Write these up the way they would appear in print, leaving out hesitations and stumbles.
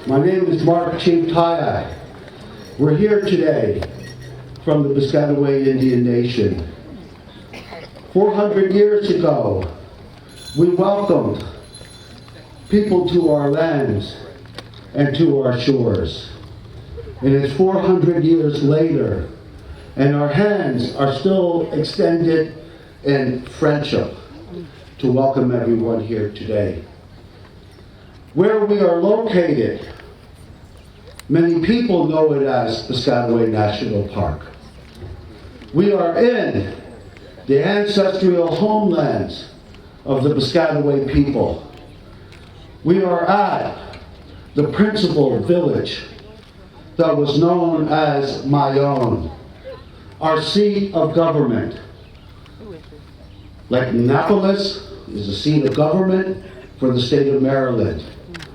My name is Mark Chief Tyak. We're here today from the Piscataway Indian Nation. 400 years ago, we welcomed people to our lands and to our shores. And it's 400 years later, and our hands are still extended in friendship to welcome everyone here today. Where we are located, many people know it as Piscataway National Park. We are in the ancestral homelands of the Piscataway people. We are at the principal village that was known as my own, our seat of government. Like Annapolis is the seat of government for the state of Maryland.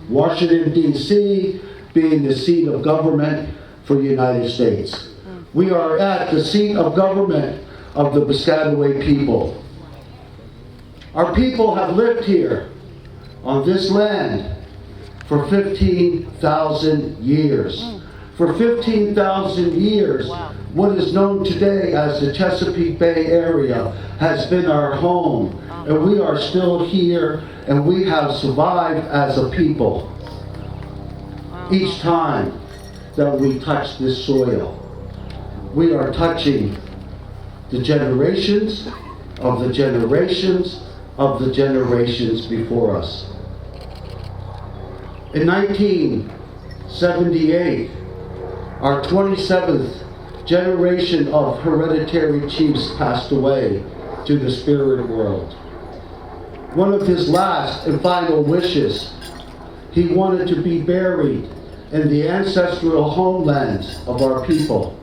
Washington, D.C. being the seat of government for the United States. We are at the seat of government of the Piscataway people. Our people have lived here on this land for 15,000 years. For 15,000 years, what is known today as the Chesapeake Bay area has been our home, and we are still here, and we have survived as a people. Each time that we touch this soil, we are touching the generations of the generations of the generations before us. In 1978, our 27th generation of hereditary chiefs passed away to the spirit world. One of his last and final wishes, he wanted to be buried in the ancestral homelands of our people.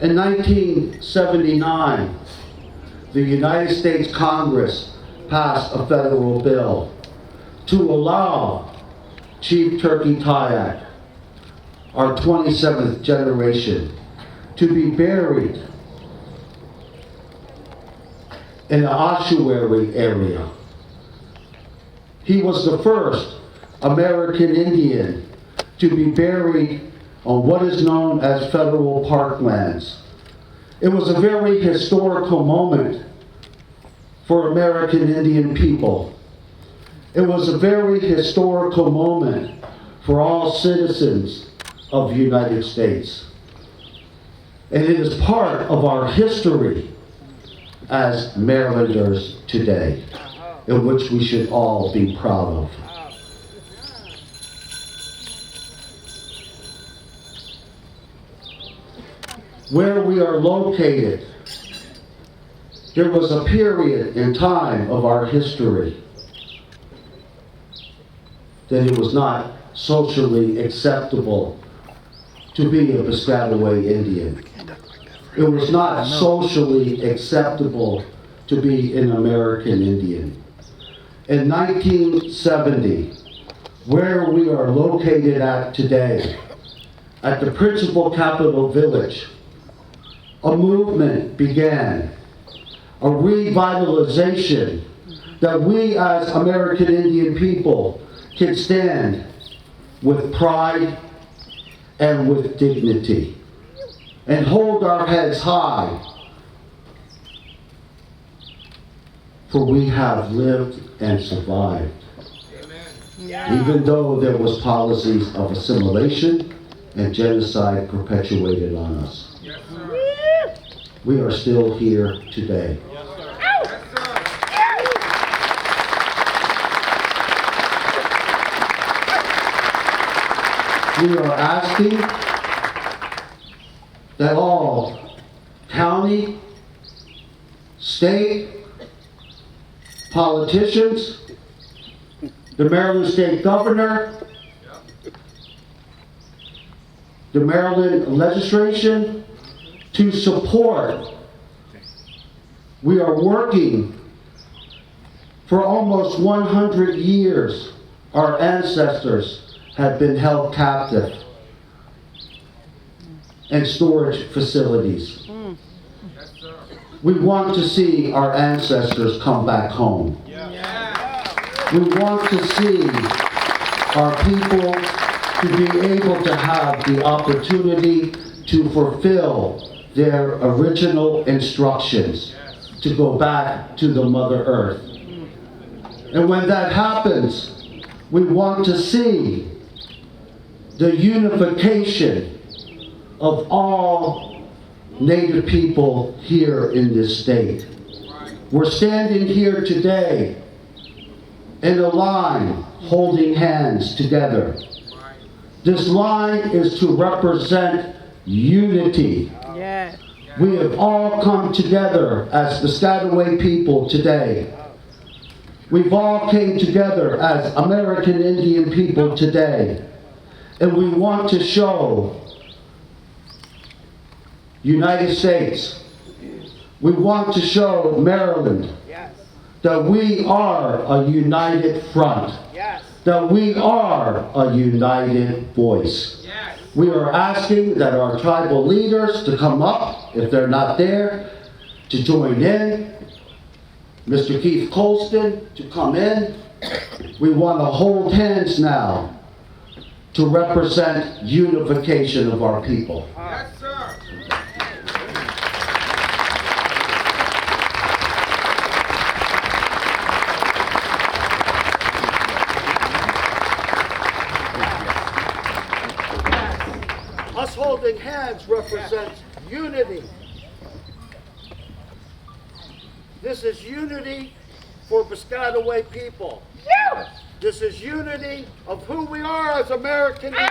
In 1979, the United States Congress passed a federal bill to allow Chief Turkey Tyak, our 27th generation, to be buried in the ossuary area. He was the first American Indian to be buried on what is known as federal parklands. It was a very historical moment for American Indian people. It was a very historical moment for all citizens of the United States. And it is part of our history as Marylanders today, in which we should all be proud of. Where we are located, there was a period in time of our history that it was not socially acceptable to be a Piscataway Indian. It was not socially acceptable to be an American Indian. In 1970, where we are located at today, at the principal capital village, a movement began, a revitalization that we as American Indian people can stand with pride and with dignity and hold our heads high, for we have lived and survived. Even though there was policies of assimilation and genocide perpetuated on us. We are still here today. We are asking that all county, state, politicians, the Maryland State Governor, the Maryland legislation, to support. We are working for almost 100 years. Our ancestors have been held captive in storage facilities. We want to see our ancestors come back home. We want to see our people to be able to have the opportunity to fulfill their original instructions to go back to the Mother Earth. And when that happens, we want to see the unification of all Native people here in this state. We're standing here today in a line holding hands together. This line is to represent unity. Yes. We have all come together as Piscataway people today. We've all came together as American Indian people today. And we want to show United States, we want to show Maryland that we are a united front, that we are a united voice. We are asking that our tribal leaders to come up, if they're not there, to join in. Mr. Keith Colston to come in. We want to hold hands now to represent unification of our people. Yes, sir. Us holding hands represents unity. This is unity for Piscataway people. This is unity of who we are as American Indians.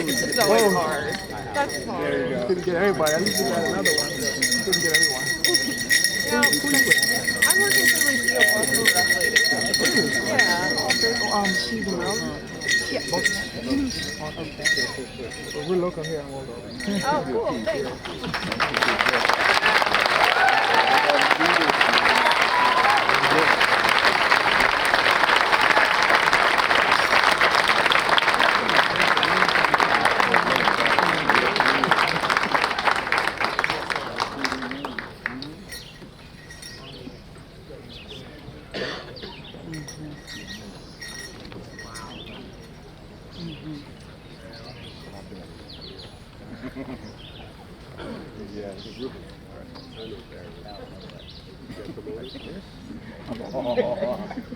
It's always hard. That's hard. There you go. Couldn't get everybody. At least we got another one. Couldn't get everyone. I'm working for Lucille Boston roughly. Yeah. She's in Maryland? Yeah. Okay. Well, we're local here in Waldo. Oh, cool. Thanks.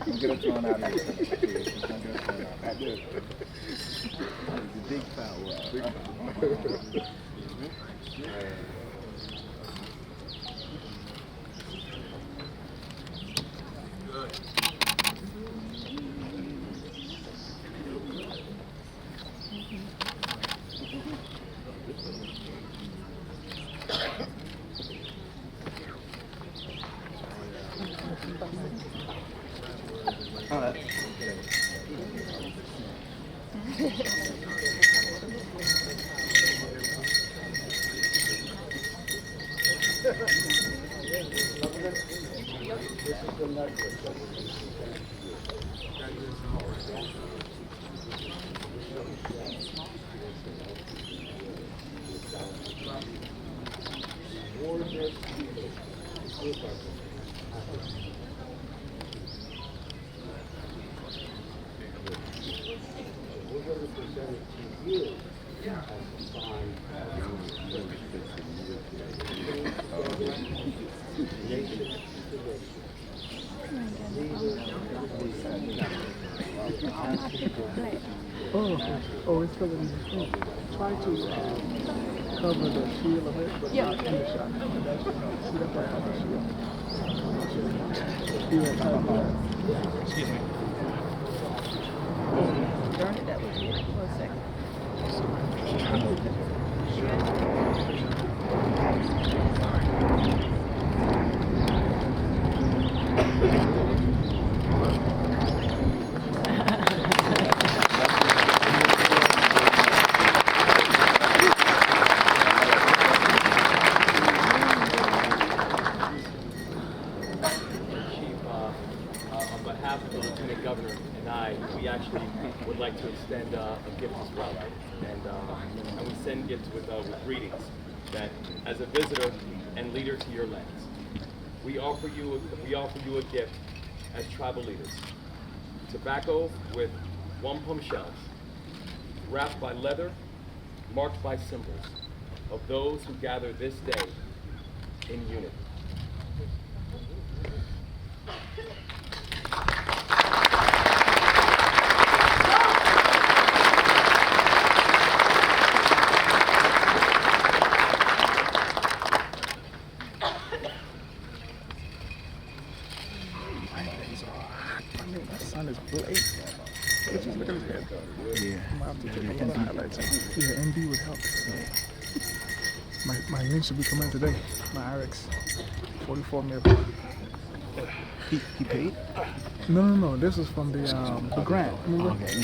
Don't get us thrown out of here. Big power. Oh, it's covered in the front. Try to cover the shield of it, but not in the shot. See, that's why I have the shield. Excuse me. Darn it, that was weird. 1 second. On behalf of the Lieutenant Governor and I, we actually would like to extend a gift as well. And we send gifts with greetings that as a visitor and leader to your lands, we offer you a gift as tribal leaders. Tobacco with wampum shells, wrapped by leather, marked by symbols of those who gather this day in unity. That sun is blazing. Just look at his head. Yeah. I'm gonna have to take a lot of highlights. Yeah, NB would help. My ring should be coming today. My RX 44 mil. He paid? No. This is from the grant. Remember? Okay.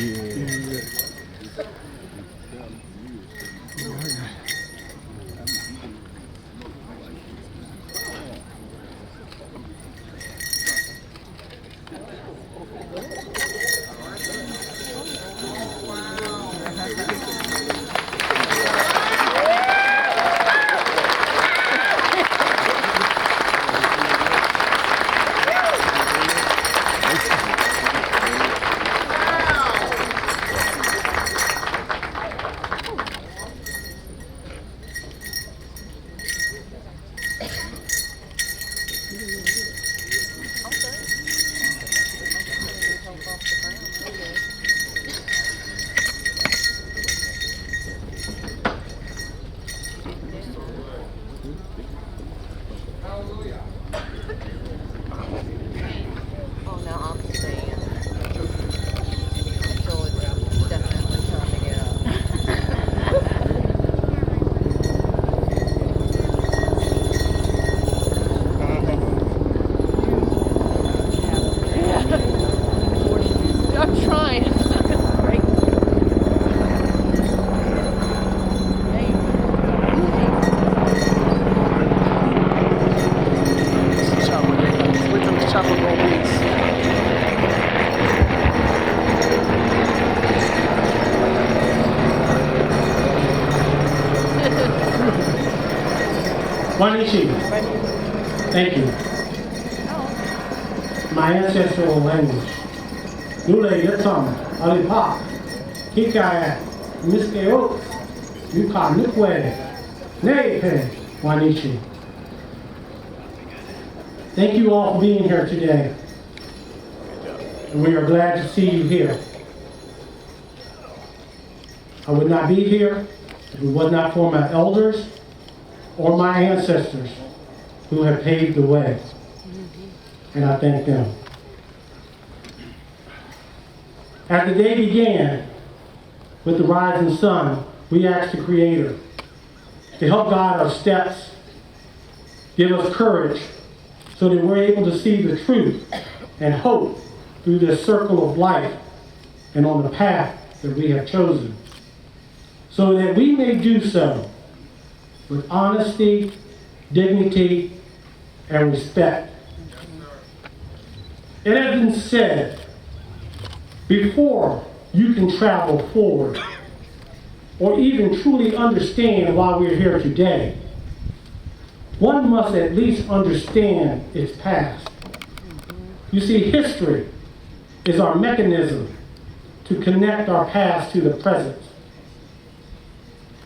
Yeah. Oh, now I'm staying. So it's definitely time to get up. I'm trying. Right. Wait till the chopper go beats. Wanishi. Thank you. My ancestral language. Nule Yatum, Alipa, Kikaya, Miskeo, Yuka Nukwe, Nepe, Wanishi. Thank you all for being here today. And we are glad to see you here. I would not be here if it was not for my elders or my ancestors who have paved the way. And I thank them. As the day began with the rising sun, we asked the Creator to help guide our steps, give us courage so that we're able to see the truth and hope through this circle of life and on the path that we have chosen, so that we may do so with honesty, dignity, and respect. It has been said, before you can travel forward or even truly understand why we're here today, one must at least understand its past. You see, history is our mechanism to connect our past to the present.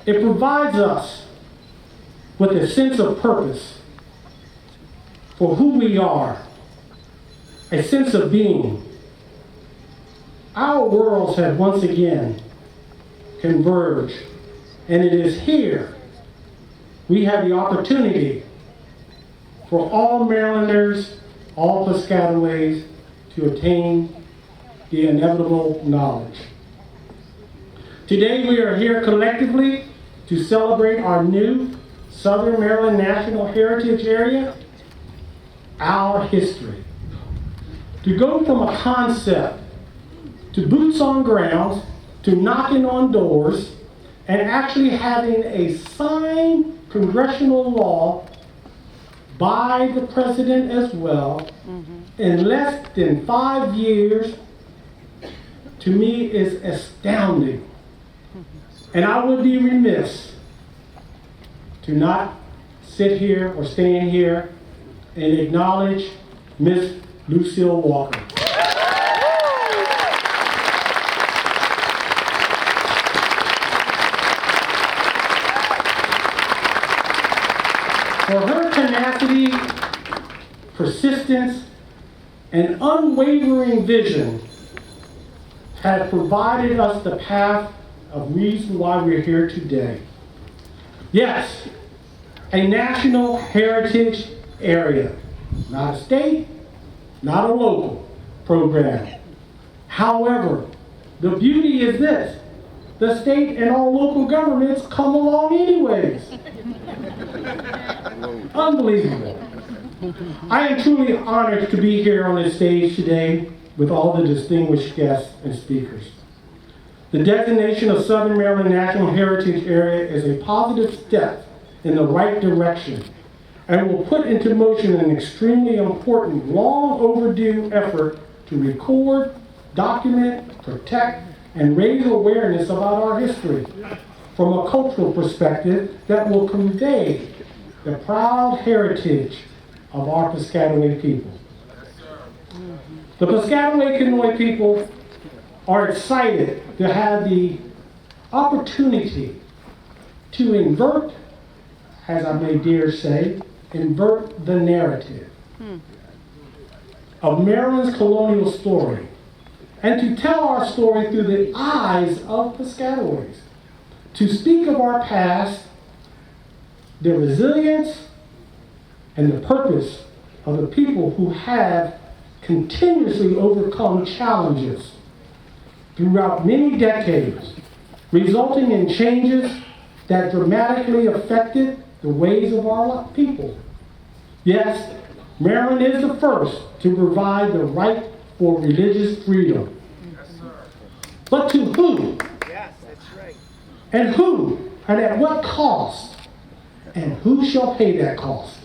It provides us with a sense of purpose for who we are, a sense of being. Our worlds have once again converged, and it is here we have the opportunity for all Marylanders all Piscataways to attain the inevitable knowledge. Today we are here collectively to celebrate our new Southern Maryland National Heritage Area, our history. To go from a concept to boots on ground, to knocking on doors, and actually having a signed congressional law by the president as well, in less than 5 years, to me is astounding. And I would be remiss to not sit here or stand here and acknowledge Miss Lucille Walker. For her tenacity, persistence, and unwavering vision has provided us the path of reason why we're here today. Yes, a national heritage area, not a state, not a local program. However, the beauty is this: the state and all local governments come along anyways. Unbelievable. I am truly honored to be here on this stage today with all the distinguished guests and speakers. The designation of Southern Maryland National Heritage Area is a positive step in the right direction and will put into motion an extremely important, long overdue effort to record, document, protect, and raise awareness about our history from a cultural perspective that will convey the proud heritage of our Piscataway people. The Piscataway Kinoy people are excited to have the opportunity to invert, as I may dare say, invert the narrative of Maryland's colonial story and to tell our story through the eyes of Piscataways, to speak of our past, the resilience, and the purpose of the people who have continuously overcome challenges throughout many decades, resulting in changes that dramatically affected the ways of our people. Yes, Maryland is the first to provide the right for religious freedom. But to whom? Yes, that's right. And who? And at what cost? And who shall pay that cost?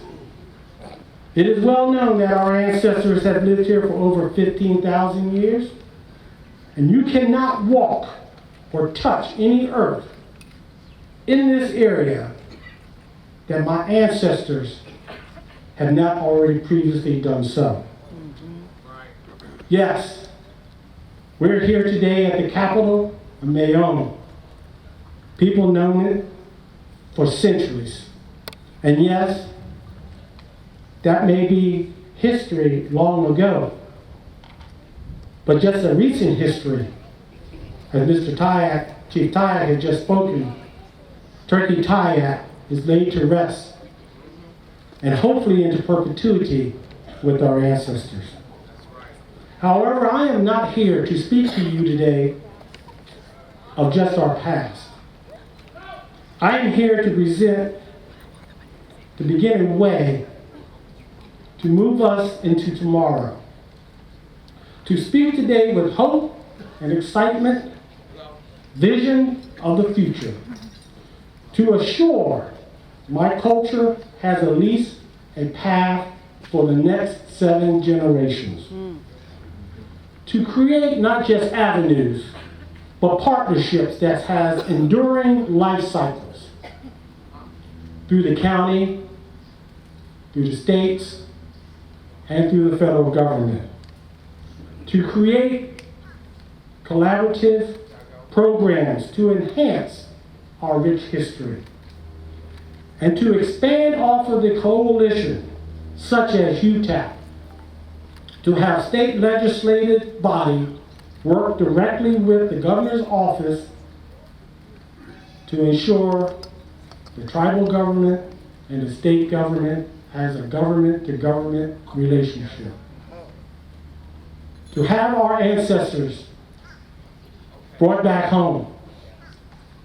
It is well known that our ancestors have lived here for over 15,000 years, and you cannot walk or touch any earth in this area that my ancestors have not already previously done so. Yes, we're here today at the capital of Mayom. People known it for centuries. And yes, that may be history long ago, but just a recent history, as Mr. Tyak, Chief Tyak had just spoken, Turkey Tyak is laid to rest and hopefully into perpetuity with our ancestors. However, I am not here to speak to you today of just our past. I am here to present the beginning way to move us into tomorrow. To speak today with hope and excitement, vision of the future. To assure my culture has at least a path for the next 7 generations. To create not just avenues, but partnerships that has enduring life cycles through the county, through the states, and through the federal government. To create collaborative programs to enhance our rich history. And to expand off of the coalition, such as UTAP, to have state legislative body work directly with the governor's office to ensure the tribal government and the state government as a government-to-government relationship. To have our ancestors brought back home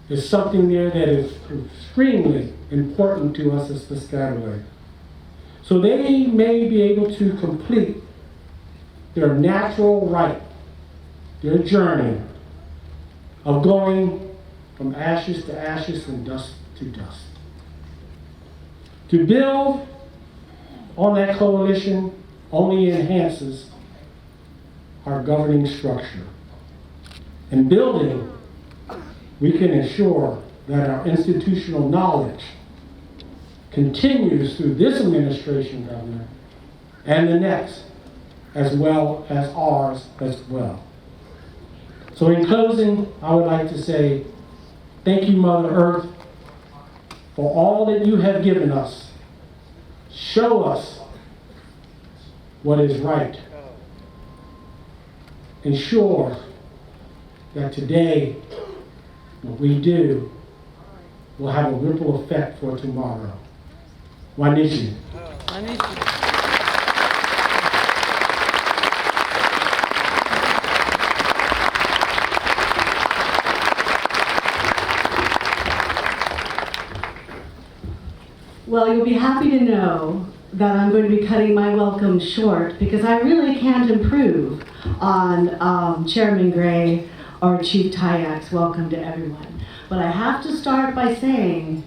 is something there that is extremely important to us as Piscataway. So they may be able to complete their natural right, their journey of going from ashes to ashes and dust to dust. To build on that coalition only enhances our governing structure. In building, we can ensure that our institutional knowledge continues through this administration, Governor, and the next, as well as ours as well. So in closing, I would like to say, thank you, Mother Earth, for all that you have given us. Show us what is right. Ensure that today, what we do will have a ripple effect for tomorrow. Wanishi. Well, you'll be happy to know that I'm going to be cutting my welcome short because I really can't improve on Chairman Gray or Chief Tayak's welcome to everyone. But I have to start by saying,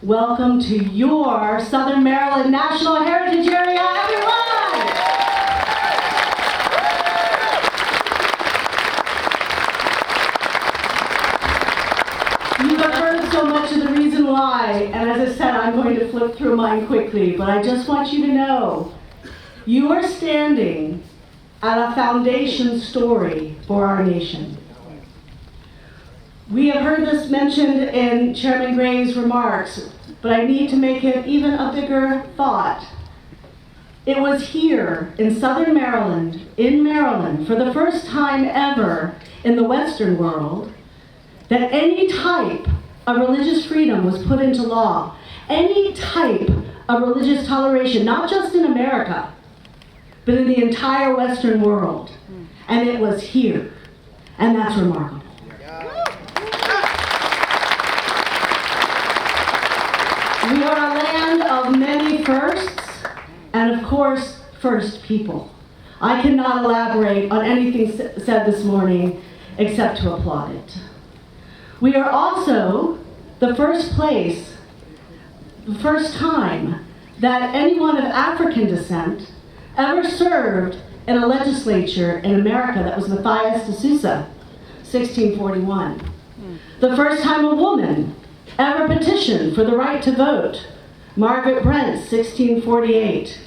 welcome to your Southern Maryland National Heritage Area, everyone! You have heard so much of the reason why, and as I said, I'm going to flip through mine quickly, but I just want you to know, you are standing at a foundation story for our nation. We have heard this mentioned in Chairman Gray's remarks, but I need to make it even a bigger thought. It was here in Southern Maryland, in Maryland, for the first time ever in the Western world, that any type of religious freedom was put into law. Any type of religious toleration, not just in America, but in the entire Western world. And it was here. And that's remarkable. We are a land of many firsts, and of course, first people. I cannot elaborate on anything said this morning except to applaud it. We are also the first time that anyone of African descent ever served in a legislature in America. That was Matthias de Sousa, 1641. The first time a woman ever petitioned for the right to vote, Margaret Brent, 1648,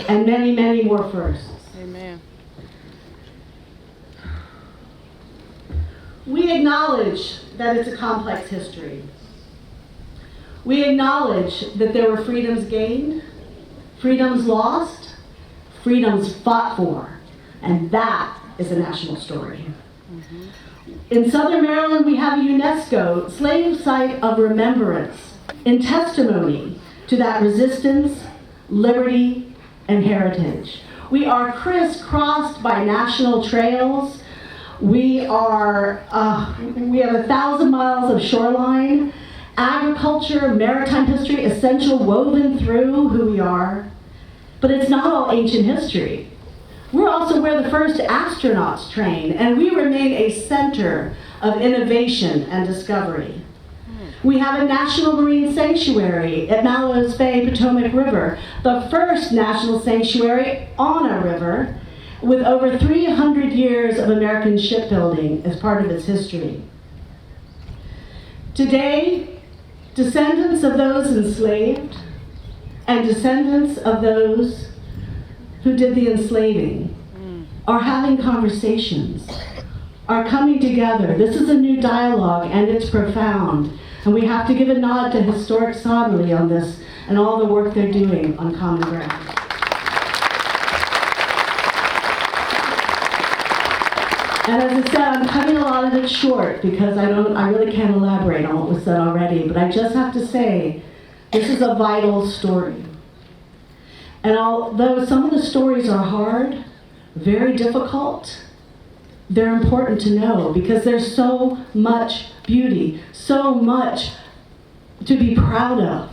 and many, many more firsts. Amen. We acknowledge that it's a complex history. We acknowledge that there were freedoms gained, freedoms lost, freedoms fought for, and that is a national story. In Southern Maryland, we have a UNESCO slave site of remembrance in testimony to that resistance, liberty, and heritage. We are crisscrossed by national trails. We have 1,000 miles of shoreline, agriculture, maritime history, essential woven through who we are. But it's not all ancient history. We're also where the first astronauts trained, and we remain a center of innovation and discovery. We have a national marine sanctuary at Mallows Bay, Potomac River, the first national sanctuary on a river, with over 300 years of American shipbuilding as part of its history. Today, descendants of those enslaved and descendants of those who did the enslaving are having conversations, are coming together. This is a new dialogue, and it's profound. And we have to give a nod to Historic Sodomly on this and all the work they're doing on common ground. And as I said, I'm cutting a lot of it short because I really can't elaborate on what was said already, but I just have to say, this is a vital story. And although some of the stories are hard, very difficult, they're important to know because there's so much beauty, so much to be proud of.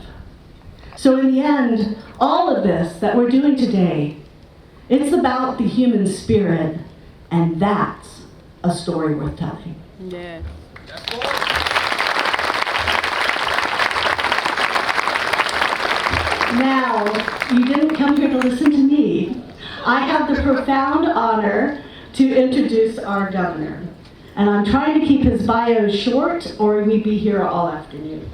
So in the end, all of this that we're doing today, it's about the human spirit, and that's a story worth telling. Yeah. Now, you didn't come here to listen to me. I have the profound honor to introduce our governor. And I'm trying to keep his bio short, or we'd be here all afternoon.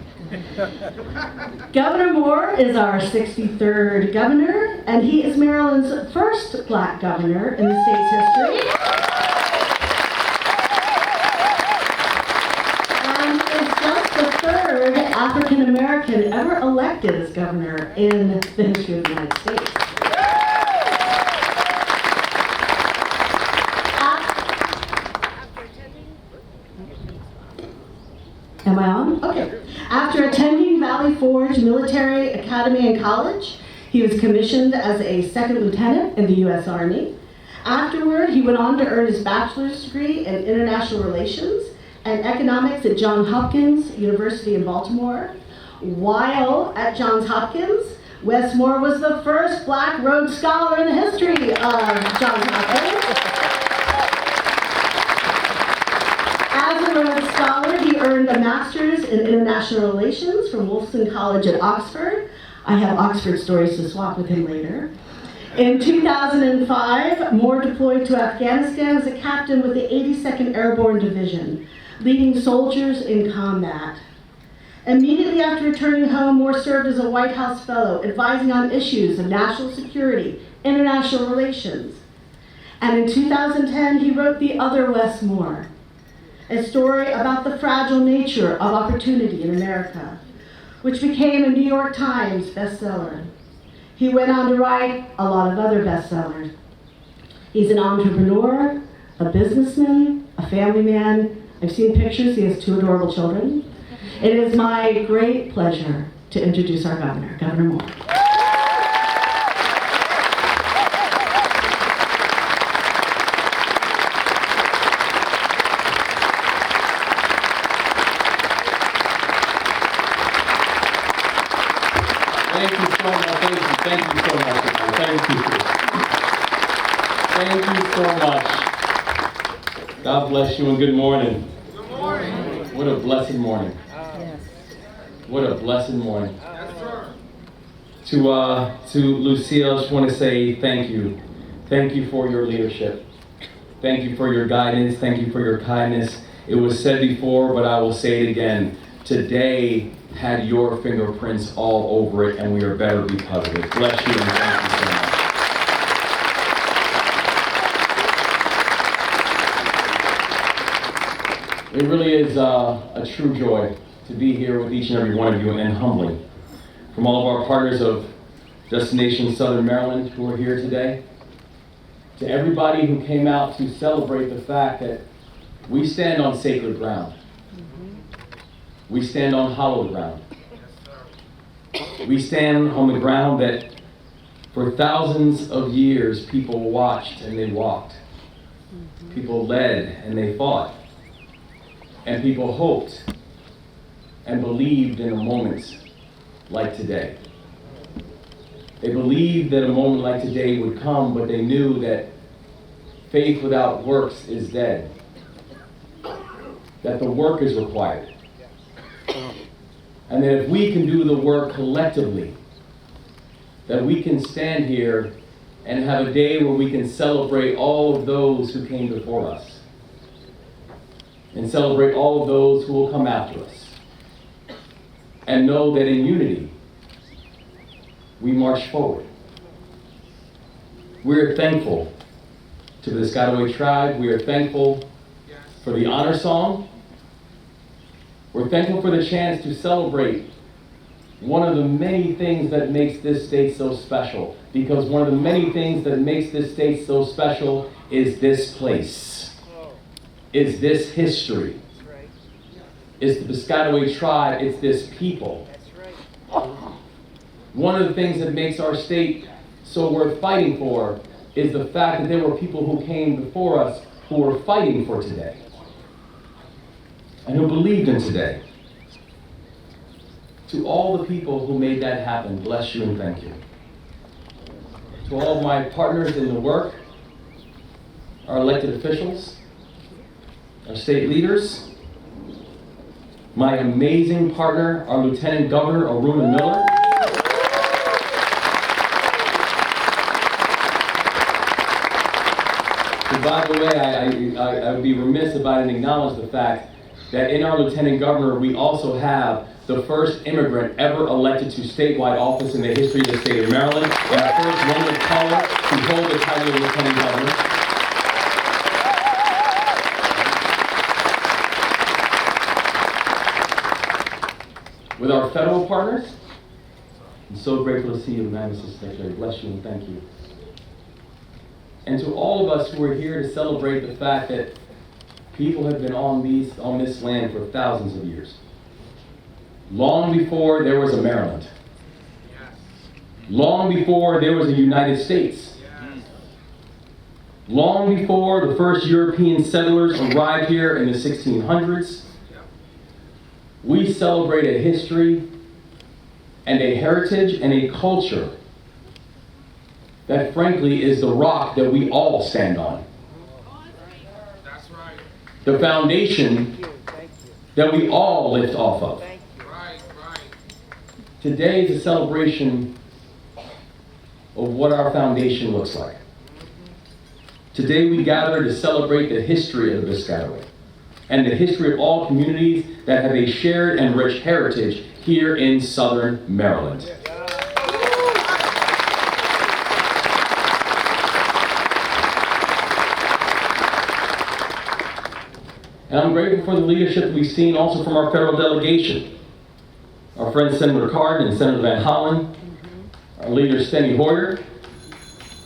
Governor Moore is our 63rd governor, and he is Maryland's first black governor in the state's history. And is just the third African American ever elected as governor in the history of the United States. Am I on? Okay. After attending Valley Forge Military Academy and College, he was commissioned as a second lieutenant in the U.S. Army. Afterward, he went on to earn his bachelor's degree in international relations and economics at Johns Hopkins University in Baltimore. While at Johns Hopkins, Wes Moore was the first Black Rhodes Scholar in the history of Johns Hopkins. As a Rhodes Scholar, he earned a master's in international relations from Wolfson College at Oxford. I have Oxford stories to swap with him later. In 2005, Moore deployed to Afghanistan as a captain with the 82nd Airborne Division, leading soldiers in combat. Immediately after returning home, Moore served as a White House Fellow, advising on issues of national security, international relations. And in 2010, he wrote The Other Wes Moore, a story about the fragile nature of opportunity in America, which became a New York Times bestseller. He went on to write a lot of other bestsellers. He's an entrepreneur, a businessman, a family man. I've seen pictures, he has 2 adorable children. It is my great pleasure to introduce our governor, Governor Moore. Thank you so much. Thank you so much. Thank you. Thank you so much. God bless you and good morning. Good morning. What a blessed morning. What a blessed morning. To Lucille, I just want to say thank you. Thank you for your leadership. Thank you for your guidance. Thank you for your kindness. It was said before, but I will say it again. Today had your fingerprints all over it, and we are better because of it. Bless you and thank you so much. It really is a true joy to be here with each and every one of you, and humbling. From all of our partners of Destination Southern Maryland who are here today, to everybody who came out to celebrate the fact that we stand on sacred ground. We stand on hallowed ground. We stand on the ground that for thousands of years people watched and they walked. People led and they fought. And people hoped and believed in a moment like today. They believed that a moment like today would come, but they knew that faith without works is dead. That the work is required. And that if we can do the work collectively, that we can stand here and have a day where we can celebrate all of those who came before us. And celebrate all of those who will come after us. And know that in unity, we march forward. We're thankful to the Piscataway tribe. We are thankful for the honor song. We're thankful for the chance to celebrate one of the many things that makes this state so special. Because one of the many things that makes this state so special is this place. Is this history. It's the Piscataway tribe. It's this people. One of the things that makes our state so worth fighting for is the fact that there were people who came before us who were fighting for today and who believed in today. To all the people who made that happen, bless you and thank you. To all of my partners in the work, our elected officials, our state leaders, my amazing partner, our Lieutenant Governor, Aruna Miller. And by the way, I would be remiss if I didn't acknowledge the fact that in our Lieutenant Governor, we also have the first immigrant ever elected to statewide office in the history of the state of Maryland, and the first woman of color to hold the title of Lieutenant Governor. With our federal partners, I'm so grateful to see you, Madam Assistant Secretary. Bless you and thank you. And to all of us who are here to celebrate the fact that people have been on this land for thousands of years. Long before there was a Maryland. Long before there was a United States. Long before the first European settlers arrived here in the 1600s. We celebrate a history and a heritage and a culture that frankly is the rock that we all stand on. That's right. The foundation that we all lift off of. Right. Today is a celebration of what our foundation looks like. Today we gather to celebrate the history of the Piscataway and the history of all communities that have a shared and rich heritage here in Southern Maryland. And I'm grateful for the leadership we've seen also from our federal delegation. Our friends Senator Cardin and Senator Van Hollen, our leader Steny Hoyer,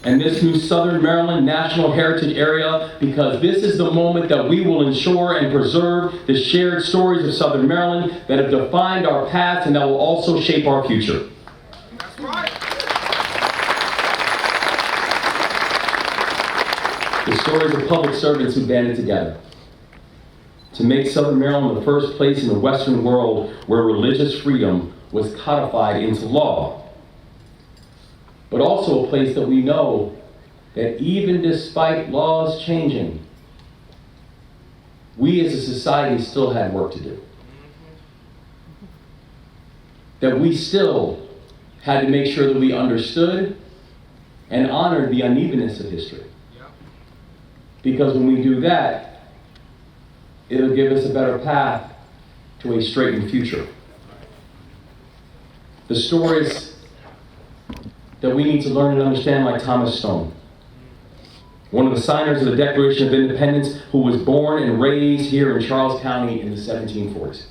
and this new Southern Maryland National Heritage Area, because this is the moment that we will ensure and preserve the shared stories of Southern Maryland that have defined our past and that will also shape our future. That's right. The stories of public servants who banded together to make Southern Maryland the first place in the Western world where religious freedom was codified into law. But also a place that we know that even despite laws changing, we as a society still had work to do. That we still had to make sure that we understood and honored the unevenness of history. Because when we do that, it'll give us a better path to a straightened future. The stories that we need to learn and understand, like Thomas Stone, one of the signers of the Declaration of Independence, who was born and raised here in Charles County in the 1740s.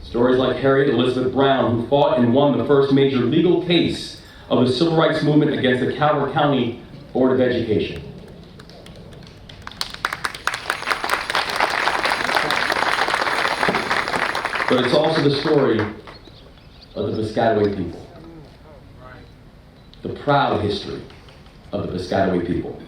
Stories like Harriet Elizabeth Brown, who fought and won the first major legal case of the civil rights movement against the Calvert County Board of Education. But it's also the story of the Piscataway people. The proud history of the Piscataway people.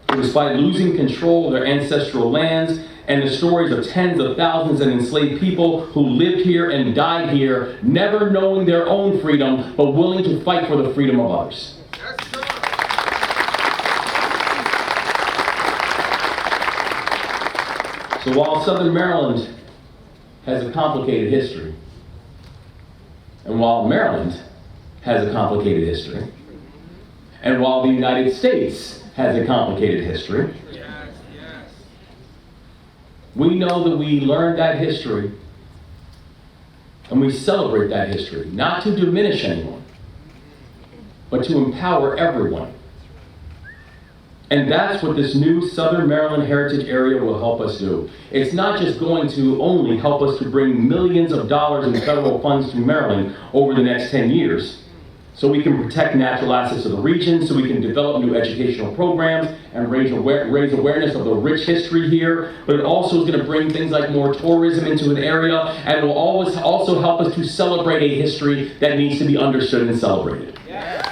It was by losing control of their ancestral lands and the stories of tens of thousands of enslaved people who lived here and died here, never knowing their own freedom, but willing to fight for the freedom of others. So while Southern Maryland has a complicated history, and while Maryland has a complicated history, and while the United States has a complicated history, we know that we learned that history and we celebrate that history, not to diminish anyone, but to empower everyone. And that's what this new Southern Maryland Heritage Area will help us do. It's not just going to only help us to bring millions of dollars in federal funds to Maryland over the next 10 years, so we can protect natural assets of the region, so we can develop new educational programs and raise awareness of the rich history here, but it also is going to bring things like more tourism into an area, and will always also help us to celebrate a history that needs to be understood and celebrated. Yeah.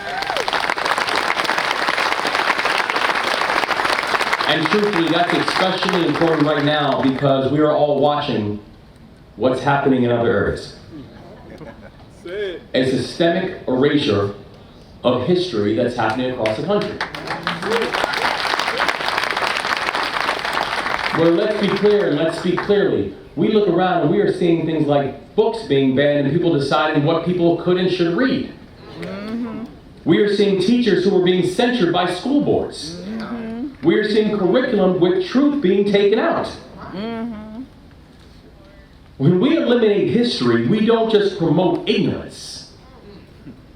And truthfully, that's especially important right now because we are all watching what's happening in other areas. A systemic erasure of history that's happening across the country. Well, let's be clear and let's speak clearly. We look around and we are seeing things like books being banned and people deciding what people could and should read. We are seeing teachers who are being censured by school boards. We are seeing curriculum with truth being taken out. When we eliminate history, we don't just promote ignorance.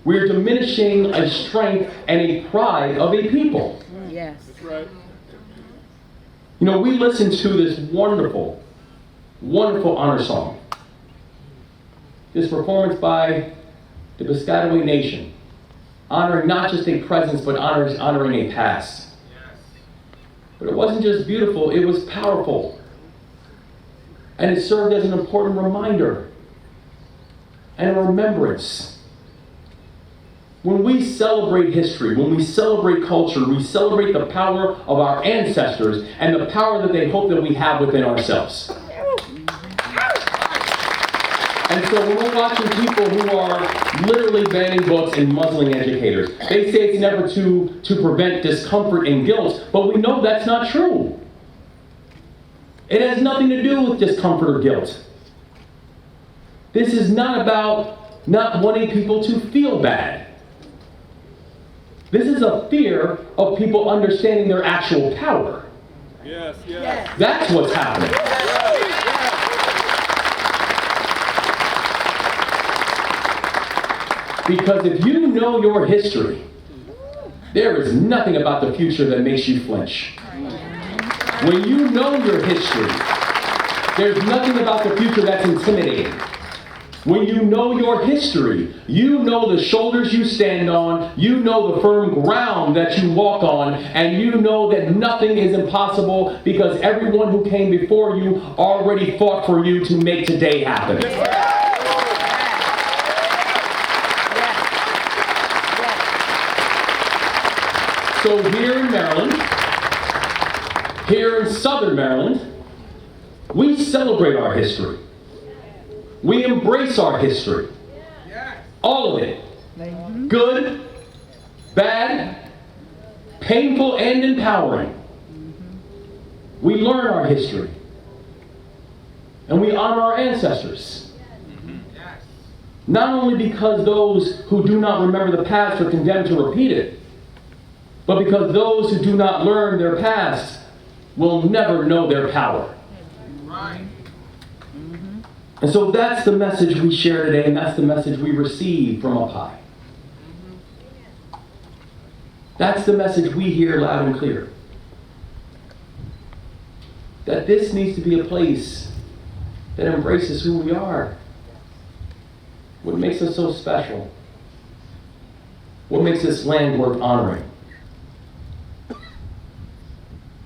We are diminishing a strength and a pride of a people. Yes. That's right. You know, we listened to this wonderful, wonderful honor song. This performance by the Piscataway Nation, honoring not just a presence, but honoring a past. But it wasn't just beautiful, it was powerful. And it served as an important reminder and a remembrance. When we celebrate history, when we celebrate culture, we celebrate the power of our ancestors and the power that they hope that we have within ourselves. And so when we're watching people who are literally banning books and muzzling educators, they say it's never to prevent discomfort and guilt, but we know that's not true. It has nothing to do with discomfort or guilt. This is not about not wanting people to feel bad. This is a fear of people understanding their actual power. Yes, yes. That's what's happening. Because if you know your history, there is nothing about the future that makes you flinch. When you know your history, there's nothing about the future that's intimidating. When you know your history, you know the shoulders you stand on, you know the firm ground that you walk on, and you know that nothing is impossible because everyone who came before you already fought for you to make today happen. So here in Maryland, here in Southern Maryland, we celebrate our history. We embrace our history. All of it. Good, bad, painful, and empowering. We learn our history. And we honor our ancestors. Not only because those who do not remember the past are condemned to repeat it, but because those who do not learn their past will never know their power. Right. And so that's the message we share today, and that's the message we receive from up high. That's the message we hear loud and clear. That this needs to be a place that embraces who we are. What makes us so special? What makes this land worth honoring?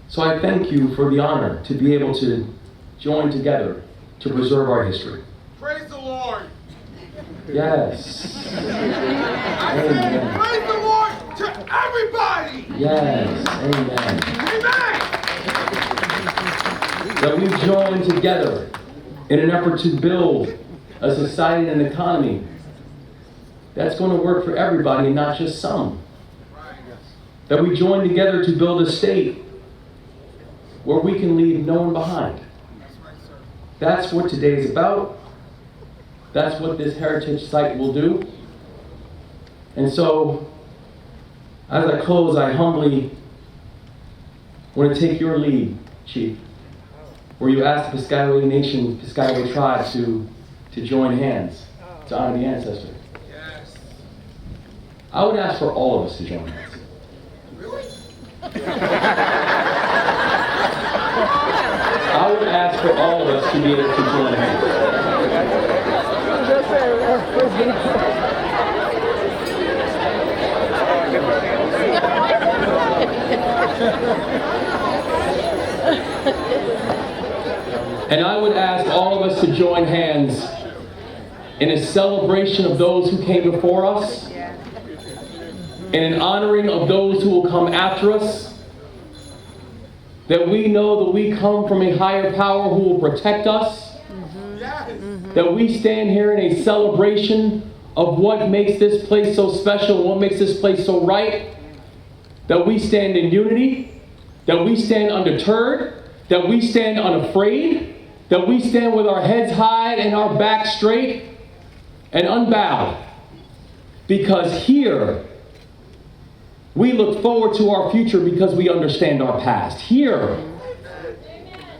So I thank you for the honor to be able to join together to preserve our history. Praise the Lord. Yes. I said, praise the Lord to everybody. Yes. Amen. Amen. That we join together in an effort to build a society and an economy that's going to work for everybody and not just some. That we join together to build a state where we can leave no one behind. That's what today is about. That's what this heritage site will do. And so, as I close, I humbly want to take your lead, Chief, where you ask the Piscataway Nation, Piscataway tribe to join hands to honor the ancestor. Yes. I would ask for all of us to join hands. I would ask for all of us to be able to join hands. And I would ask all of us to join hands in a celebration of those who came before us, in an honoring of those who will come after us, that we know that we come from a higher power who will protect us, that we stand here in a celebration of what makes this place so special, what makes this place so right, that we stand in unity, that we stand undeterred, that we stand unafraid, that we stand with our heads high and our backs straight and unbowed. Because here, we look forward to our future because we understand our past. Here,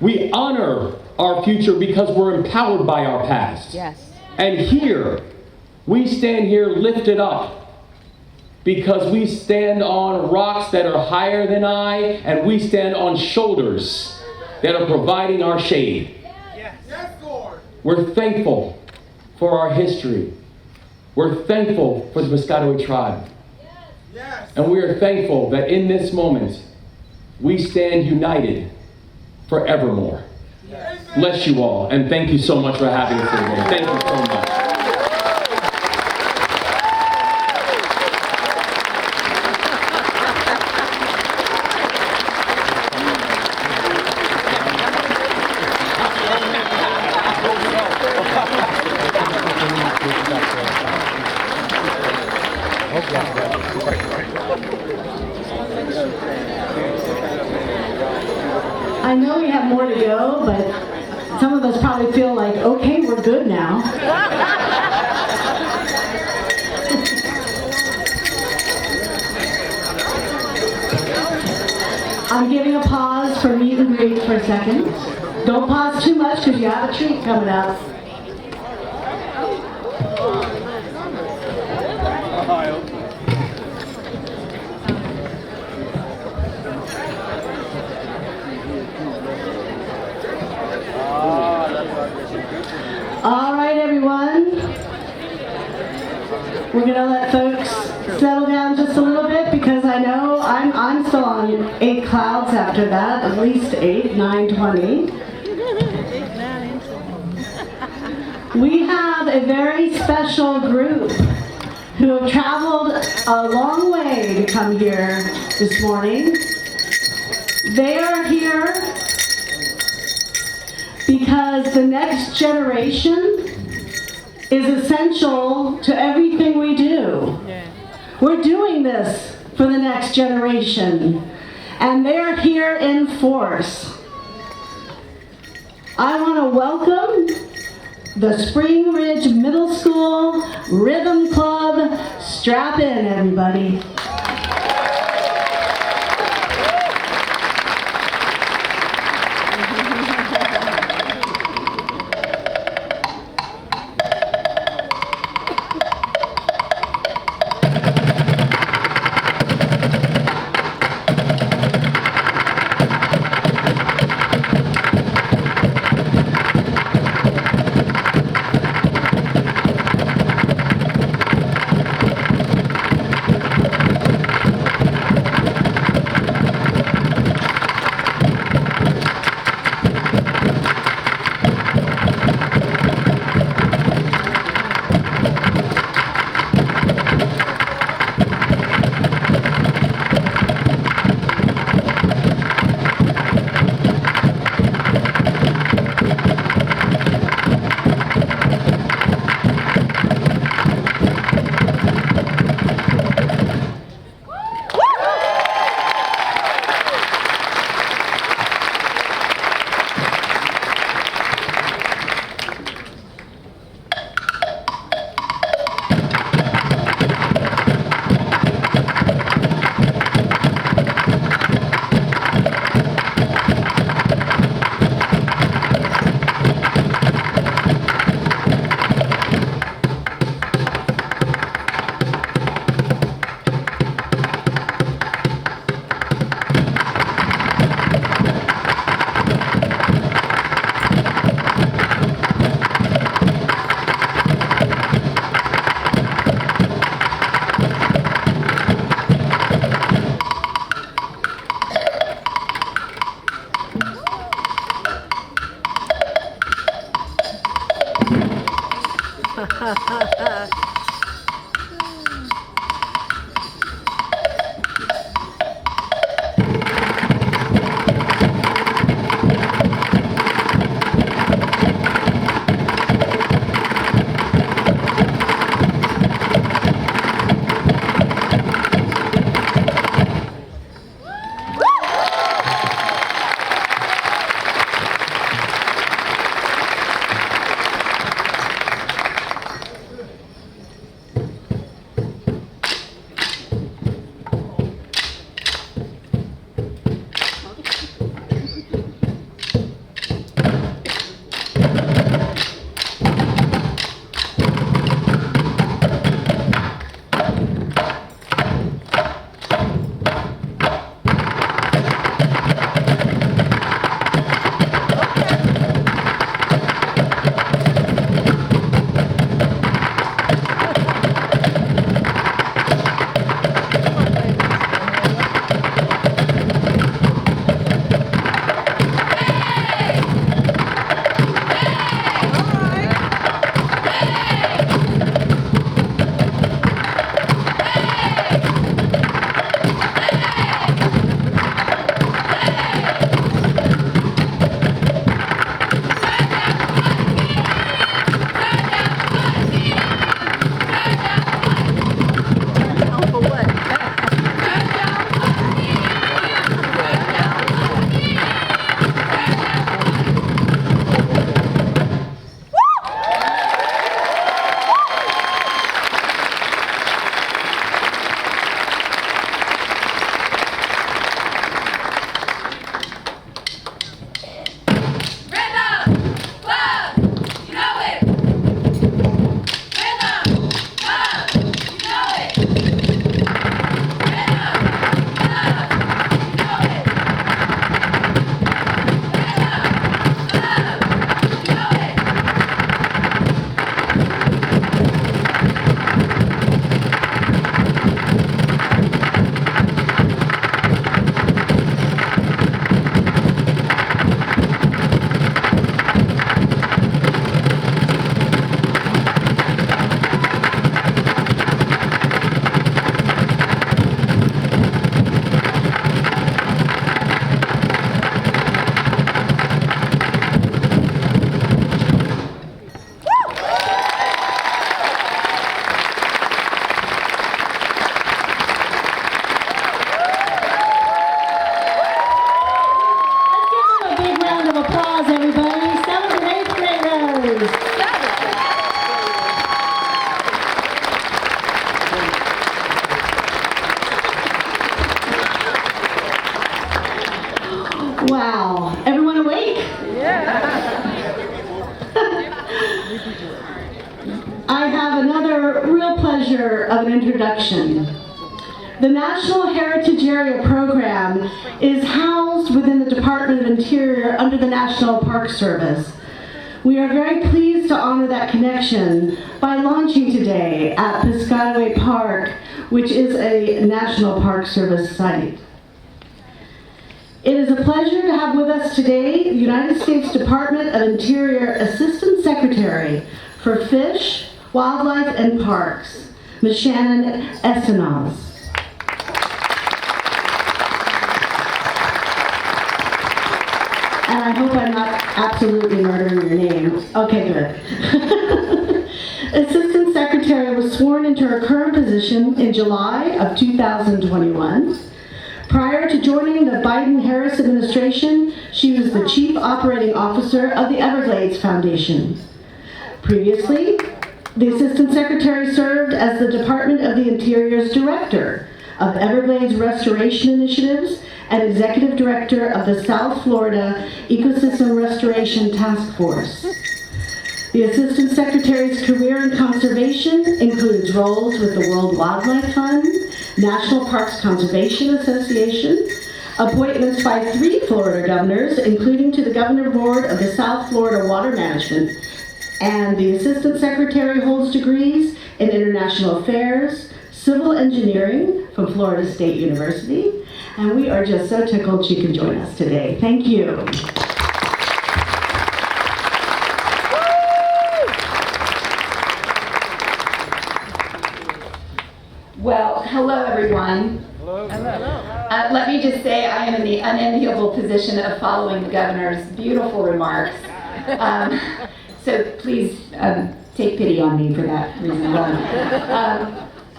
we honor our future because we're empowered by our past. Yes. And here, we stand here lifted up because we stand on rocks that are higher than I, and we stand on shoulders that are providing our shade. Yes, Lord. We're thankful for our history. We're thankful for the Piscataway tribe. Yes. And we are thankful that in this moment, we stand united forevermore. Yes. Bless you all, and thank you so much for having us here today. Thank you so much. I know we have more to go, but some of us probably feel like, okay, we're good now. I'm giving a pause for meet and greet for a second. Don't pause too much because you have a treat coming up. All right, everyone. We're gonna let folks settle down just a little bit because I know I'm still on 8 clouds after that, at least 8, 9, 20. We have a very special group who have traveled a long way to come here this morning. They are here because the next generation is essential to everything we do. We're doing this for the next generation, and they're here in force. I want to welcome the Spring Ridge Middle School Rhythm Club. Strap in, everybody. applause, everybody. 7th and 8th graders. Wow. Everyone awake? I have another real pleasure of an introduction. The National Heritage Area Program is housed within the Department of Interior under the National Park Service. We are very pleased to honor that connection by launching today at Piscataway Park, which is a National Park Service site. It is a pleasure to have with us today the United States Department of Interior Assistant Secretary for Fish, Wildlife, and Parks, Ms. Shannon Estenos. And I hope I'm not absolutely murdering your name. Okay, good. Assistant Secretary was sworn into her current position in July of 2021. Prior to joining the Biden-Harris administration, she was the Chief Operating Officer of the Everglades Foundation. Previously, the Assistant Secretary served as the Department of the Interior's Director of Everglades Restoration Initiatives and Executive Director of the South Florida Ecosystem Restoration Task Force. The Assistant Secretary's career in conservation includes roles with the World Wildlife Fund, National Parks Conservation Association, appointments by 3 Florida governors, including to the Governor Board of the South Florida Water Management, and the Assistant Secretary holds degrees in International Affairs, Civil Engineering from Florida State University, and we are just so tickled she can join us today. Thank you. Well, hello everyone. Hello. Let me just say I am in the unenviable position of following the governor's beautiful remarks. So please take pity on me for that reason alone.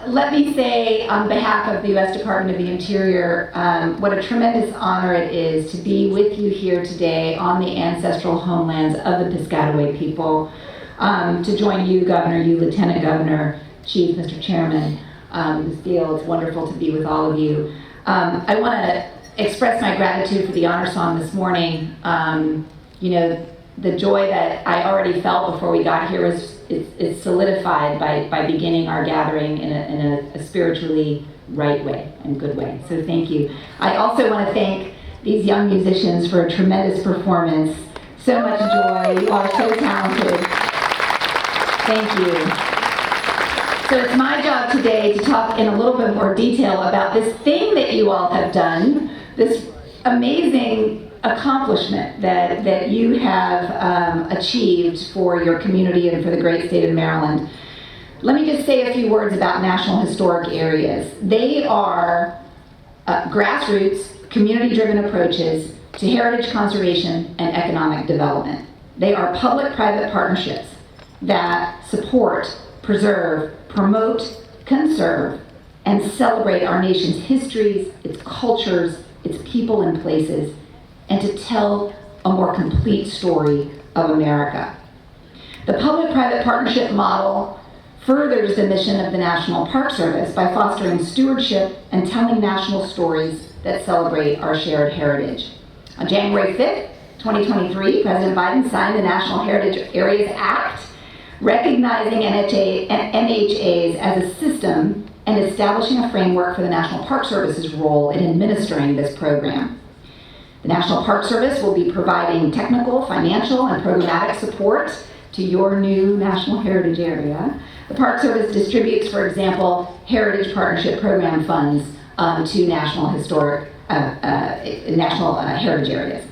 Let me say on behalf of the U.S. Department of the Interior, what a tremendous honor it is to be with you here today on the ancestral homelands of the Piscataway people, to join you, Governor, you, Lieutenant Governor, Chief, Mr. Chairman, Ms. Steele. It's wonderful to be with all of you. I want to express my gratitude for the honor song this morning. You know, the joy that I already felt before we got here is solidified by beginning our gathering in a spiritually right way and good way. So thank you. I also want to thank these young musicians for a tremendous performance. So much joy. You are so talented. Thank you. So it's my job today to talk in a little bit more detail about this thing that you all have done, this amazing accomplishment that you have achieved for your community and for the great state of Maryland. Let me just say a few words about National Historic Areas. They are grassroots, community-driven approaches to heritage conservation and economic development. They are public-private partnerships that support, preserve, promote, conserve, and celebrate our nation's histories, its cultures, its people and places, and to tell a more complete story of America. The public-private partnership model furthers the mission of the National Park Service by fostering stewardship and telling national stories that celebrate our shared heritage. On January 5th, 2023, President Biden signed the National Heritage Areas Act, recognizing NHAs as a system and establishing a framework for the National Park Service's role in administering this program. The National Park Service will be providing technical, financial, and programmatic support to your new National Heritage Area. The Park Service distributes, for example, Heritage Partnership Program funds to National Heritage Areas.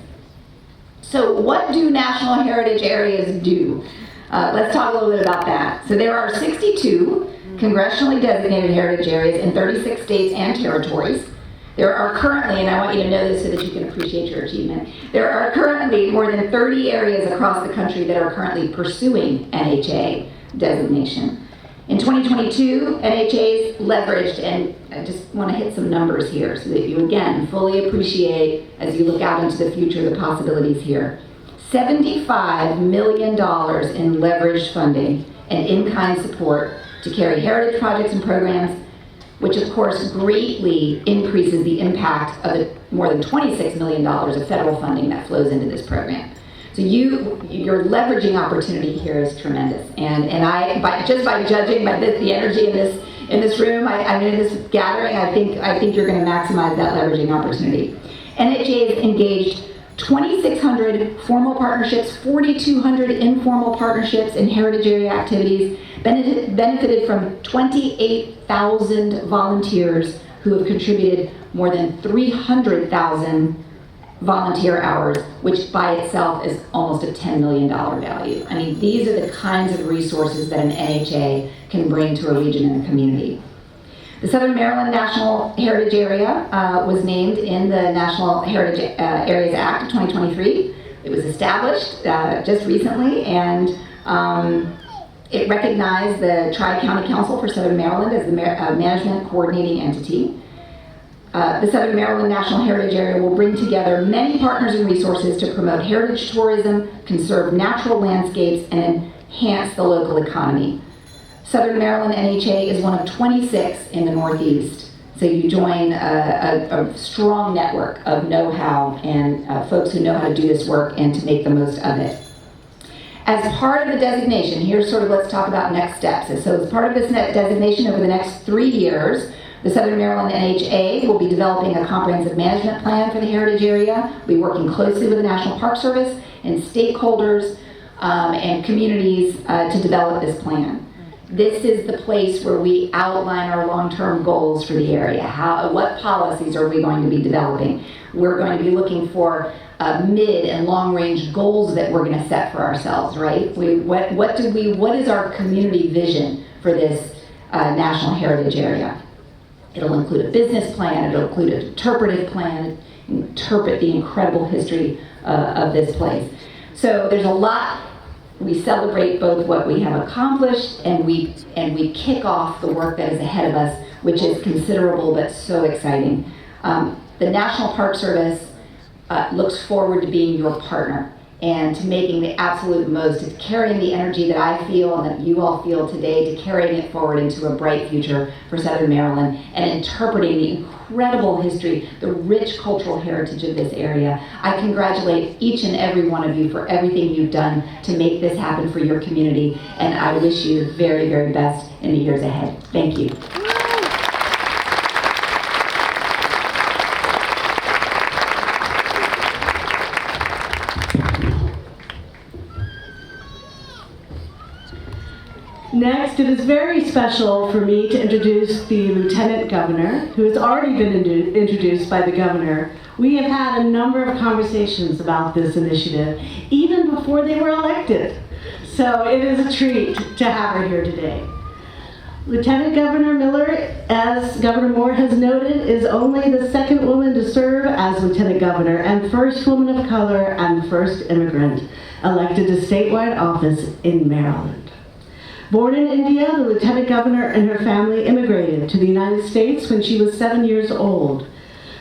So what do National Heritage Areas do? Let's talk a little bit about that. So there are 62 congressionally designated heritage areas in 36 states and territories. There are currently, and I want you to know this so that you can appreciate your achievement, there are currently more than 30 areas across the country that are currently pursuing NHA designation. In 2022, NHAs leveraged, and I just want to hit some numbers here so that you again fully appreciate as you look out into the future the possibilities here. $75 million in leveraged funding and in-kind support to carry heritage projects and programs, which of course greatly increases the impact of the more than $26 million of federal funding that flows into this program. So your leveraging opportunity here is tremendous. And just by judging by the energy in this room, in this gathering, I think you're going to maximize that leveraging opportunity. NHA has engaged 2,600 formal partnerships, 4,200 informal partnerships in heritage area activities, benefited from 28,000 volunteers who have contributed more than 300,000 volunteer hours, which by itself is almost a $10 million value. I mean, these are the kinds of resources that an NHA can bring to a region and a community. The Southern Maryland National Heritage Area was named in the National Heritage Areas Act of 2023. It was established just recently, and it recognized the Tri-County Council for Southern Maryland as the management coordinating entity. The Southern Maryland National Heritage Area will bring together many partners and resources to promote heritage tourism, conserve natural landscapes, and enhance the local economy. Southern Maryland NHA is one of 26 in the Northeast, so you join a strong network of know-how and folks who know how to do this work and to make the most of it. As part of the designation, here's sort of let's talk about next steps. So as part of this designation over the next 3 years, the Southern Maryland NHA will be developing a comprehensive management plan for the heritage area. We'll be working closely with the National Park Service and stakeholders and communities to develop this plan. This is the place where we outline our long-term goals for the area. What policies are we going to be developing? We're going to be looking for mid and long-range goals that we're going to set for ourselves, right? What is our community vision for this national heritage area? It'll include a business plan, it'll include an interpretive plan, interpret the incredible history of this place. So there's a lot. We celebrate both what we have accomplished and we kick off the work that is ahead of us, which is considerable but so exciting. The National Park Service looks forward to being your partner and to making the absolute most, of carrying the energy that I feel and that you all feel today, to carrying it forward into a bright future for Southern Maryland and interpreting the incredible history, the rich cultural heritage of this area. I congratulate each and every one of you for everything you've done to make this happen for your community, and I wish you the very, very best in the years ahead. Thank you. Next, it is very special for me to introduce the Lieutenant Governor, who has already been introduced by the Governor. We have had a number of conversations about this initiative, even before they were elected. So it is a treat to have her here today. Lieutenant Governor Miller, as Governor Moore has noted, is only the second woman to serve as Lieutenant Governor and first woman of color and first immigrant elected to statewide office in Maryland. Born in India, the Lieutenant Governor and her family immigrated to the United States when she was 7 years old.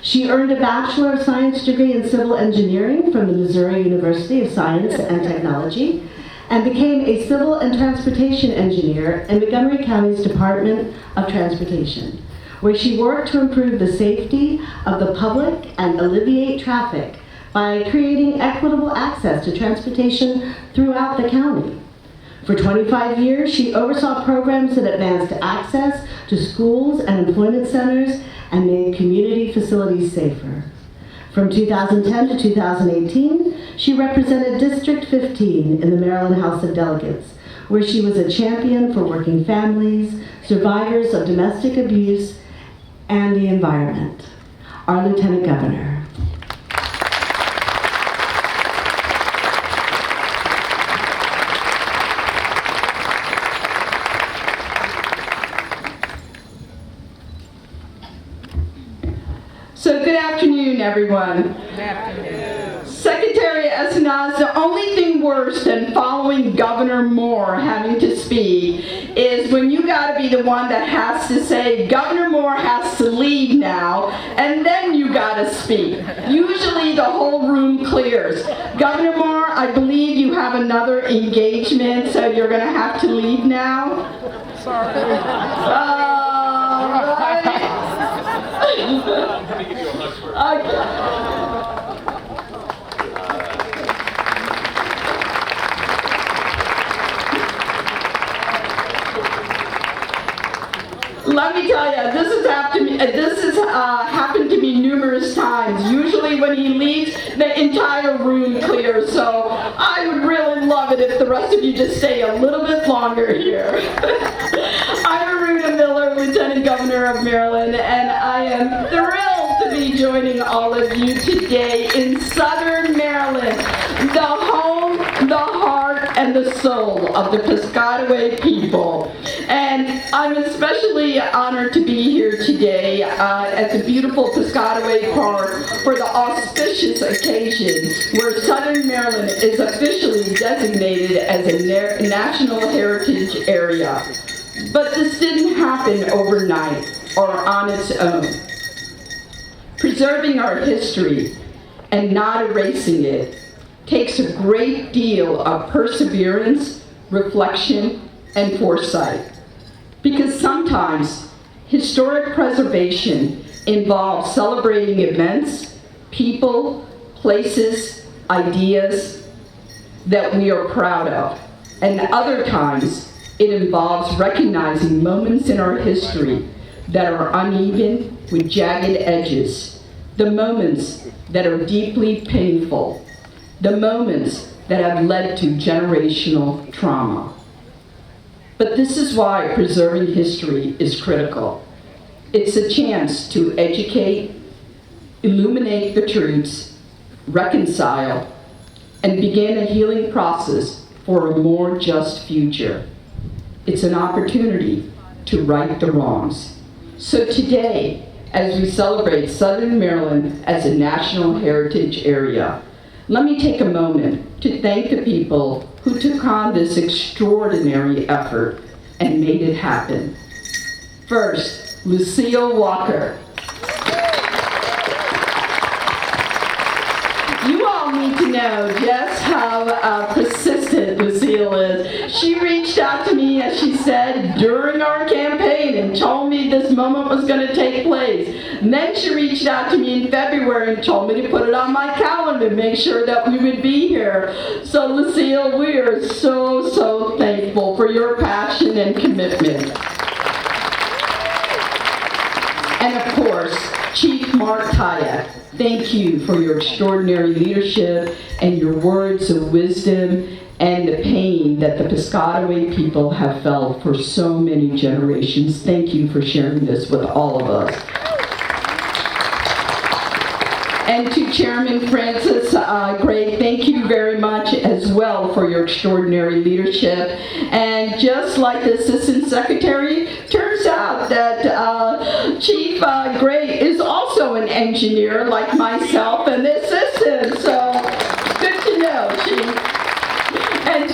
She earned a Bachelor of Science degree in Civil Engineering from the Missouri University of Science and Technology and became a Civil and Transportation Engineer in Montgomery County's Department of Transportation, where she worked to improve the safety of the public and alleviate traffic by creating equitable access to transportation throughout the county. For 25 years, she oversaw programs that advanced access to schools and employment centers and made community facilities safer. From 2010 to 2018, she represented District 15 in the Maryland House of Delegates, where she was a champion for working families, survivors of domestic abuse, and the environment. Our Lieutenant Governor. So good afternoon, everyone. Good afternoon. Secretary Esenaz, the only thing worse than following Governor Moore having to speak is when you gotta be be the one that has to say, Governor Moore has to leave now, and then you gotta speak. Usually the whole room clears. Governor Moore, I believe you have another engagement, so you're gonna have to leave now. Sorry. Let me give you a hug first. Let me tell you, this has happened to me numerous times. Usually when he leaves, the entire room clears. So I would really love it if the rest of you just stay a little bit longer here. I'm Aruna Miller, Lieutenant Governor of Maryland, and I am thrilled to be joining all of you today in Southern Maryland, the home, the heart, and the soul of the Piscataway people. And I'm especially honored to be here today at the beautiful Piscataway Park for the auspicious occasion where Southern Maryland is officially designated as a National Heritage Area. But this didn't happen overnight or on its own. Preserving our history and not erasing it takes a great deal of perseverance, reflection, and foresight. Because sometimes historic preservation involves celebrating events, people, places, ideas that we are proud of. And other times it involves recognizing moments in our history that are uneven with jagged edges, the moments that are deeply painful, the moments that have led to generational trauma. But this is why preserving history is critical. It's a chance to educate, illuminate the truths, reconcile, and begin a healing process for a more just future. It's an opportunity to right the wrongs. So today, as we celebrate Southern Maryland as a National Heritage Area, let me take a moment to thank the people who took on this extraordinary effort and made it happen. First, Lucille Walker. You all need to know just how persistent Lucille is. She reached out to me, as she said, during our campaign and told me this moment was going to take place. And then she reached out to me in February and told me to put it on my calendar to make sure that we would be here. So Lucille, we are so, so thankful for your passion and commitment. And of course, Chief Mark Tyack, thank you for your extraordinary leadership and your words of wisdom and the pain that the Piscataway people have felt for so many generations. Thank you for sharing this with all of us. And to Chairman Francis Gray, thank you very much as well for your extraordinary leadership. And just like the Assistant Secretary, turns out that Chief Gray is also an engineer like myself and the assistant. So good to know, Chief. And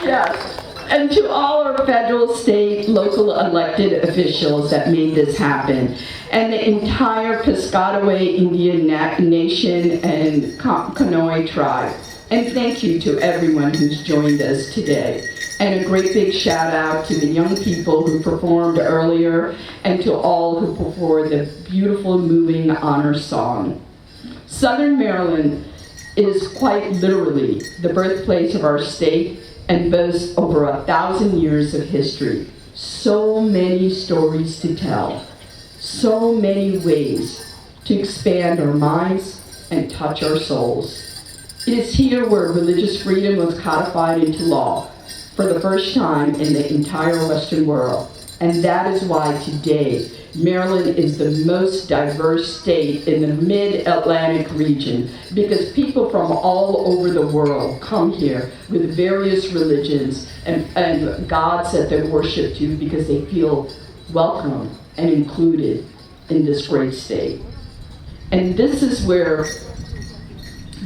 yes. And to all our federal, state, local elected officials that made this happen, and the entire Piscataway Indian Nation and Kainai tribe. And thank you to everyone who's joined us today. And a great big shout out to the young people who performed earlier and to all who performed the beautiful, moving honor song. Southern Maryland is quite literally the birthplace of our state and boasts over 1,000 years of history. So many stories to tell, so many ways to expand our minds and touch our souls. It is here where religious freedom was codified into law for the first time in the entire Western world. And that is why today, Maryland is the most diverse state in the mid-Atlantic region, because people from all over the world come here with various religions and gods that they worship to because they feel welcome and included in this great state. And this is where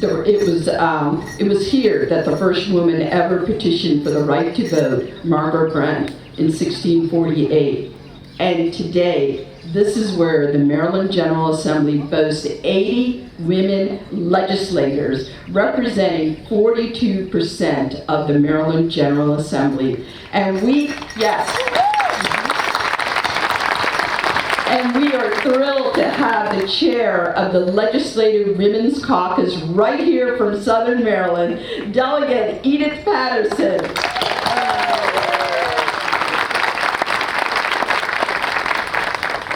it was here that the first woman ever petitioned for the right to vote, Margaret Brent, in 1648. And today, this is where the Maryland General Assembly boasts 80 women legislators representing 42% of the Maryland General Assembly. And we are thrilled to have the chair of the Legislative Women's Caucus right here from Southern Maryland, Delegate Edith Patterson.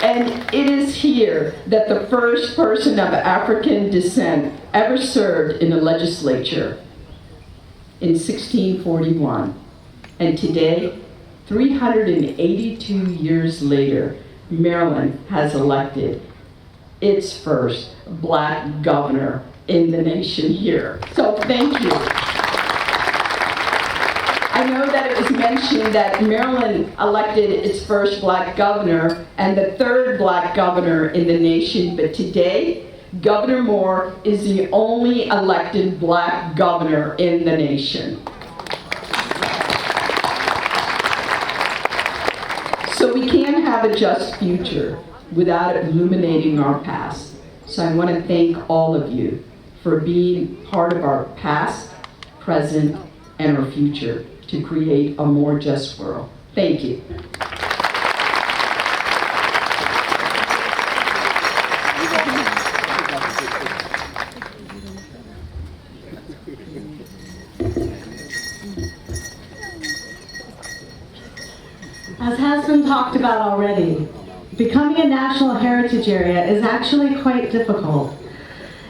And it is here that the first person of African descent ever served in the legislature in 1641. And today, 382 years later, Maryland has elected its first black governor in the nation here. So thank you. I know that it was mentioned that Maryland elected its first black governor and the third black governor in the nation, but today, Governor Moore is the only elected black governor in the nation. So we can't have a just future without illuminating our past. So I want to thank all of you for being part of our past, present, and our future to create a more just world. Thank you. As has been talked about already, becoming a national heritage area is actually quite difficult.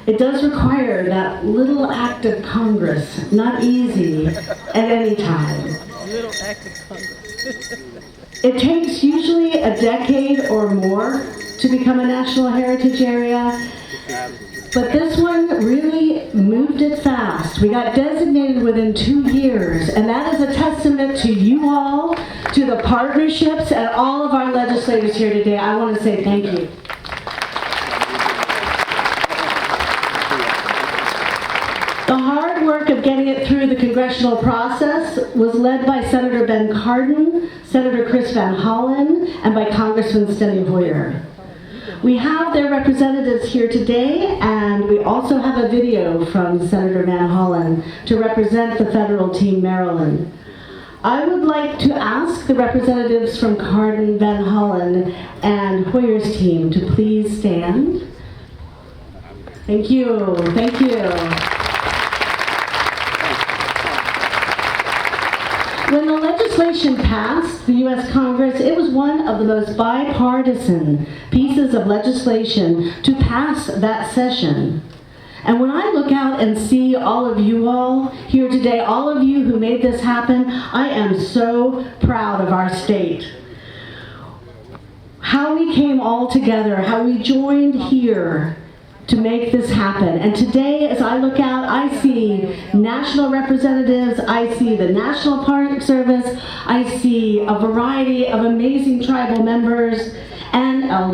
It does require that little act of Congress, not easy at any time. Little act of Congress. It takes usually a decade or more to become a national heritage area, but this one really moved it fast. We got designated within 2 years, and that is a testament to you all, to the partnerships, and all of our legislators here today. I want to say thank you. The hard work of getting it through the congressional process was led by Senator Ben Cardin, Senator Chris Van Hollen, and by Congressman Steny Hoyer. We have their representatives here today, and we also have a video from Senator Van Hollen to represent the federal team Maryland. I would like to ask the representatives from Cardin, Van Hollen, and Hoyer's team to please stand. Thank you. Thank you. When the legislation passed the U.S. Congress, it was one of the most bipartisan pieces of legislation to pass that session. And when I look out and see all of you all here today, all of you who made this happen, I am so proud of our state. How we came all together, how we joined here to make this happen. And today, as I look out, I see national representatives, I see the National Park Service, I see a variety of amazing tribal members and elders.